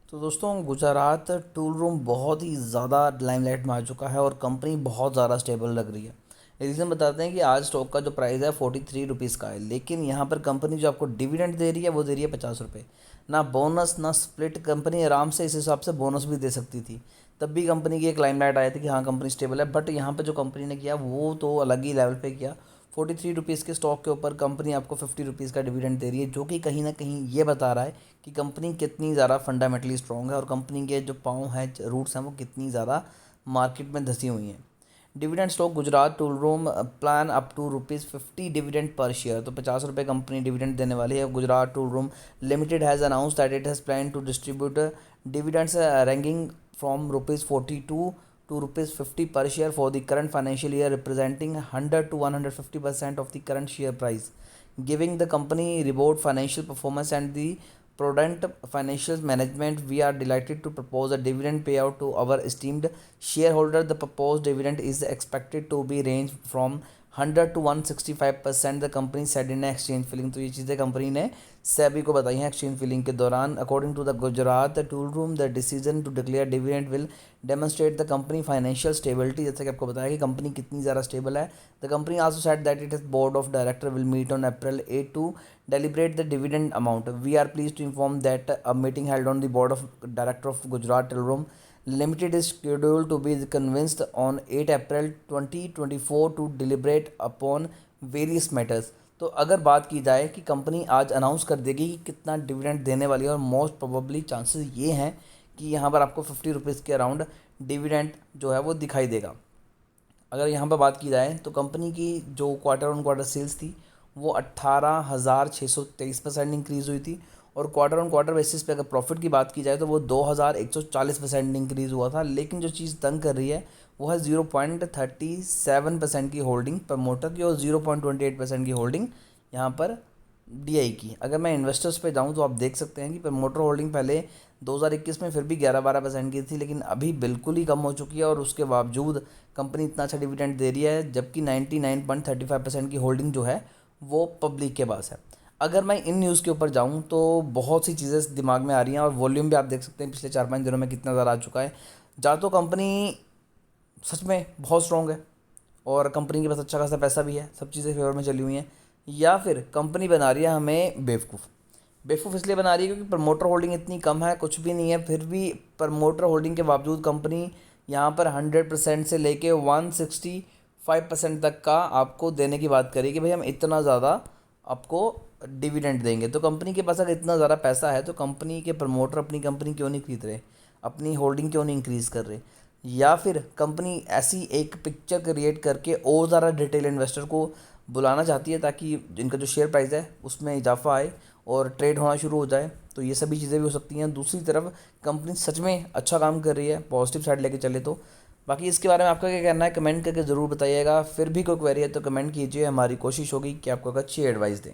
तो दोस्तों Gujarat tool room बहुत ही ज़्यादा लाइमलाइट में आ चुका है और कंपनी बहुत ज़्यादा स्टेबल लग रही है। रीज़न बताते हैं कि आज स्टॉक का जो प्राइस है 43 रुपीज़ का है, लेकिन यहाँ पर कंपनी जो आपको डिविडेंड दे रही है वो दे रही है 50 रुपये। ना बोनस ना स्प्लिट, कंपनी आराम से इस हिसाब से बोनस भी दे सकती थी। तब भी कंपनी की एक लाइमलाइट आई थी कि हाँ कंपनी स्टेबल है, बट यहाँ पर जो कंपनी ने किया वो तो अलग ही लेवल पे किया। 43 रुपीज़ के स्टॉक के ऊपर कंपनी आपको 50 रुपीज़ का डिविडेंड दे रही है, जो कि कहीं ना कहीं ये बता रहा है कि कंपनी कितनी ज़्यादा फंडामेंटली स्ट्रॉन्ग है और कंपनी के जो पाँव हैं, रूट्स हैं, वो कितनी ज़्यादा मार्केट में धसी हुई हैं। Dividend stock Gujarat tool room plan up to ₹50 dividend per share. तो 50 रुपये कंपनी डिविडेंड देने वाली है। Gujarat tool room limited has announce that it has plan to distribute dividends ranking from ₹42 to ₹50 per share for the current financial year, representing 100 to 150% of the current share price, giving the company reward financial performance and the prudent financial management. We are delighted to propose a dividend payout to our esteemed shareholder. The proposed dividend is expected to be range from 100 to 165%, the company said in exchange filing. तो ये चीज़ें company ने सेबी को बताई हैं exchange filing के दौरान। According to the Gujarat tool room, the decision to declare dividend will demonstrate the company financial stability. जैसे कि आपको बताया कि कंपनी कितनी ज़्यादा स्टेबल है। The company also said that it is board of director will meet on April 8 to deliberate the dividend amount. We are pleased to inform that a meeting held on the board of director of Gujarat Telerom Limited is scheduled to be convenced on 8 April 2024 to deliberate upon various matters. तो अगर बात की जाए कि company आज announce कर देगी कि कितना डिविडेंड देने वाली है, और मोस्ट प्रोबेबली चांसेस ये हैं कि यहाँ पर आपको 50 रुपीज़ के अराउंड डिविडेंड जो है वो दिखाई देगा। अगर यहाँ पर बात की जाए तो कंपनी की जो क्वार्टर ऑन क्वार्टर सेल्स थी वो 18,623% इंक्रीज़ हुई थी, और क्वार्टर ऑन क्वार्टर बेसिस पे अगर प्रॉफिट की बात की जाए तो वो 2,140% इंक्रीज़ हुआ था। लेकिन जो चीज़ तंग कर रही है वो है 0.37% की होल्डिंग प्रमोटर की और 0.28% की होल्डिंग यहाँ पर डीआई की। अगर मैं इन्वेस्टर्स पे जाऊँ तो आप देख सकते हैं कि प्रमोटर होल्डिंग पहले 2021 में फिर भी 11-12% की थी, लेकिन अभी बिल्कुल ही कम हो चुकी है, और उसके बावजूद कंपनी इतना अच्छा डिविडेंड दे रही है, जबकि 99.35% की होल्डिंग जो है वो पब्लिक के पास है। अगर मैं इन न्यूज़ के ऊपर जाऊँ तो बहुत सी चीज़ें दिमाग में आ रही हैं, और वॉल्यूम भी आप देख सकते हैं पिछले 4-5 दिनों में कितना ज़्यादा आ चुका है। या तो कंपनी सच में बहुत स्ट्रॉन्ग है और कंपनी के पास अच्छा खासा पैसा भी है, सब चीज़ें फेवर में चली हुई हैं, या फिर कंपनी बना रही है हमें बेवकूफ़। बेवकूफ़ इसलिए बना रही है क्योंकि प्रमोटर होल्डिंग इतनी कम है, कुछ भी नहीं है, फिर भी प्रमोटर होल्डिंग के बावजूद कंपनी यहाँ पर 100% से लेके 165% तक का आपको देने की बात करी कि भाई हम इतना ज़्यादा आपको डिविडेंड देंगे। तो कंपनी के पास अगर इतना ज़्यादा पैसा है तो कंपनी के प्रमोटर अपनी कंपनी क्यों नहीं खरीद रहे, अपनी होल्डिंग क्यों नहीं इंक्रीज़ कर रहे, या फिर कंपनी ऐसी एक पिक्चर क्रिएट करके और ज़्यादा डिटेल इन्वेस्टर को बुलाना चाहती है ताकि इनका जो शेयर प्राइस है उसमें इजाफा आए और ट्रेड होना शुरू हो जाए। तो ये सभी चीज़ें भी हो सकती हैं। दूसरी तरफ कंपनी सच में अच्छा काम कर रही है, पॉजिटिव साइड लेके चले तो। बाकी इसके बारे में आपका क्या कहना है कमेंट करके ज़रूर बताइएगा। फिर भी कोई क्वेरी है तो कमेंट कीजिए, हमारी कोशिश होगी कि आपको एक अच्छी एडवाइस दें।